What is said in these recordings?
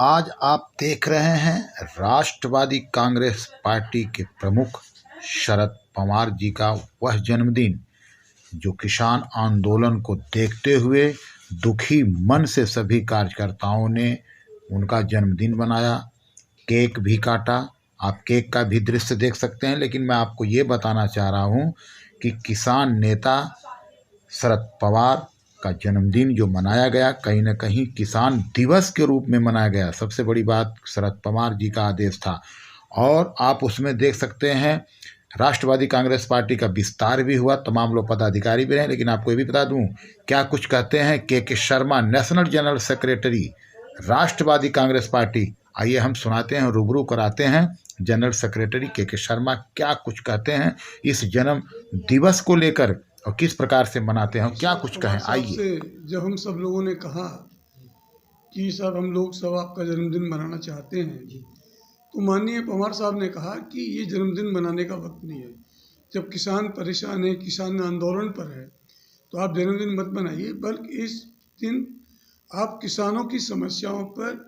आज आप देख रहे हैं राष्ट्रवादी कांग्रेस पार्टी के प्रमुख शरद पवार जी का वह जन्मदिन जो किसान आंदोलन को देखते हुए दुखी मन से सभी कार्यकर्ताओं ने उनका जन्मदिन बनाया, केक भी काटा। आप केक का भी दृश्य देख सकते हैं, लेकिन मैं आपको ये बताना चाह रहा हूँ कि किसान नेता शरद पवार का जन्मदिन जो मनाया गया, कहीं न कहीं किसान दिवस के रूप में मनाया गया। सबसे बड़ी बात शरद पवार जी का आदेश था और आप उसमें देख सकते हैं राष्ट्रवादी कांग्रेस पार्टी का विस्तार भी हुआ, तमाम लोग पदाधिकारी भी रहे। लेकिन आपको ये भी बता दूं क्या कुछ कहते हैं के शर्मा, नेशनल जनरल सेक्रेटरी राष्ट्रवादी कांग्रेस पार्टी। आइए हम सुनाते हैं, रूबरू कराते हैं जनरल सेक्रेटरी के शर्मा क्या कुछ कहते हैं इस जन्म दिवस को लेकर और किस प्रकार से मनाते हैं, क्या कुछ कहें। आइए। जब हम सब लोगों ने कहा कि सर हम लोग सब आपका जन्मदिन मनाना चाहते हैं, तो माननीय पवार साहब ने कहा कि ये जन्मदिन मनाने का वक्त नहीं है। जब किसान परेशान है, किसान आंदोलन पर है, तो आप जन्मदिन मत मनाइए, बल्कि इस दिन आप किसानों की समस्याओं पर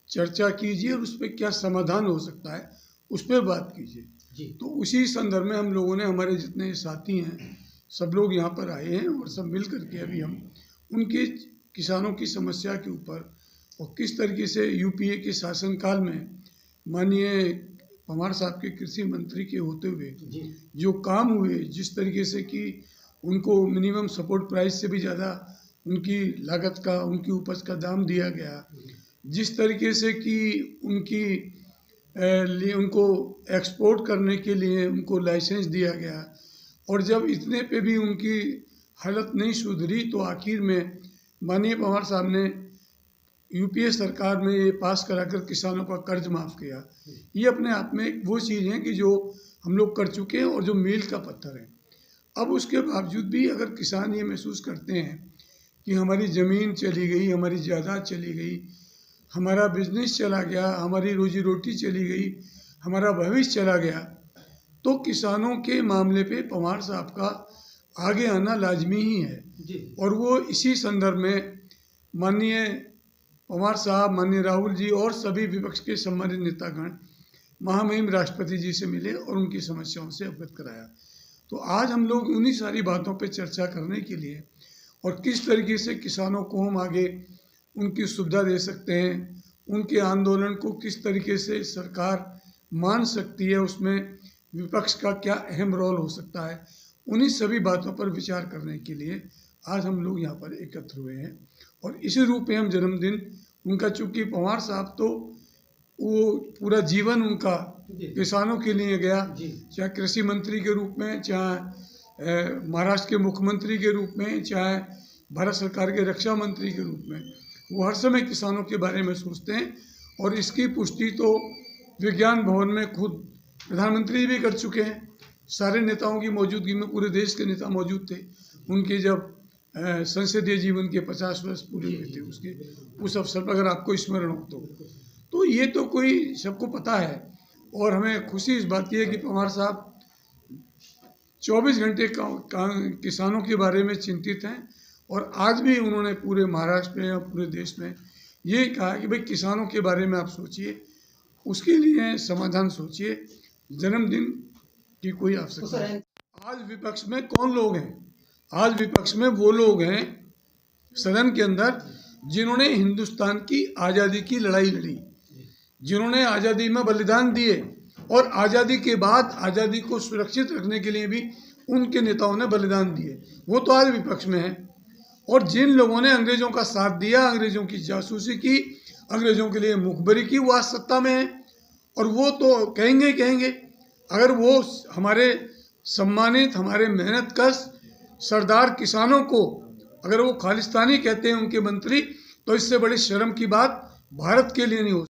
चर्चा कीजिए और उस पर क्या समाधान हो सकता है उस पर बात कीजिए। तो उसी संदर्भ में हम लोगों ने, हमारे जितने साथी हैं सब लोग यहाँ पर आए हैं और सब मिल करके अभी हम उनके किसानों की समस्या के ऊपर और किस तरीके से यूपीए के शासनकाल में माननीय पवार साहब के कृषि मंत्री के होते हुए जो काम हुए, जिस तरीके से कि उनको मिनिमम सपोर्ट प्राइस से भी ज़्यादा उनकी लागत का, उनकी उपज का दाम दिया गया, जिस तरीके से कि उनकी लिए उनको एक्सपोर्ट करने के लिए उनको लाइसेंस दिया गया, और जब इतने पे भी उनकी हालत नहीं सुधरी तो आखिर में माननीय पवार साहब ने यूपीए सरकार में ये पास कराकर किसानों का कर्ज माफ़ किया। ये अपने आप में वो चीज़ है कि जो हम लोग कर चुके हैं और जो मील का पत्थर है। अब उसके बावजूद भी अगर किसान ये महसूस करते हैं कि हमारी ज़मीन चली गई, हमारी जायदाद चली गई, हमारा बिजनेस चला गया, हमारी रोजी रोटी चली गई, हमारा भविष्य चला गया, तो किसानों के मामले पे पवार साहब का आगे आना लाजमी ही है। और वो इसी संदर्भ में माननीय पवार साहब, माननीय राहुल जी और सभी विपक्ष के सम्मानित नेतागण महामहिम राष्ट्रपति जी से मिले और उनकी समस्याओं से अवगत कराया। तो आज हम लोग उन्हीं सारी बातों पे चर्चा करने के लिए और किस तरीके से किसानों को हम आगे उनकी सुविधा दे सकते हैं, उनके आंदोलन को किस तरीके से सरकार मान सकती है, उसमें विपक्ष का क्या अहम रोल हो सकता है, उन्हीं सभी बातों पर विचार करने के लिए आज हम लोग यहाँ पर एकत्र हुए हैं। और इसी रूप में हम जन्मदिन उनका, चूँकि पवार साहब तो वो पूरा जीवन उनका किसानों के लिए गया, चाहे कृषि मंत्री के रूप में, चाहे महाराष्ट्र के मुख्यमंत्री के रूप में, चाहे भारत सरकार के रक्षा मंत्री के रूप में, वो हर समय किसानों के बारे में सोचते हैं। और इसकी पुष्टि तो विज्ञान भवन में खुद प्रधानमंत्री भी कर चुके हैं। सारे नेताओं की मौजूदगी में पूरे देश के नेता मौजूद थे। उनके जब संसदीय जीवन के 50 वर्ष पूरे हुए थे उसके उस अवसर पर, अगर आपको स्मरण हो तो ये तो कोई सबको पता है। और हमें खुशी इस बात की है कि पवार साहब 24 घंटे किसानों के बारे में चिंतित हैं। और आज भी उन्होंने पूरे महाराष्ट्र में और पूरे देश में ये कहा कि भाई किसानों के बारे में आप सोचिए, उसके लिए समाधान सोचिए, जन्मदिन की कोई आवश्यकता नहीं। आज विपक्ष में कौन लोग हैं? आज विपक्ष में वो लोग हैं सदन के अंदर जिन्होंने हिंदुस्तान की आज़ादी की लड़ाई लड़ी, जिन्होंने आज़ादी में बलिदान दिए और आज़ादी के बाद आज़ादी को सुरक्षित रखने के लिए भी उनके नेताओं ने बलिदान दिए, वो तो आज विपक्ष में हैं। और जिन लोगों ने अंग्रेज़ों का साथ दिया, अंग्रेज़ों की जासूसी की, अंग्रेज़ों के लिए मुखबरी की, वो आज सत्ता में हैं। और वो तो कहेंगे अगर वो हमारे सम्मानित, हमारे मेहनतकश सरदार किसानों को अगर वो खालिस्तानी कहते हैं उनके मंत्री, तो इससे बड़ी शर्म की बात भारत के लिए नहीं हो।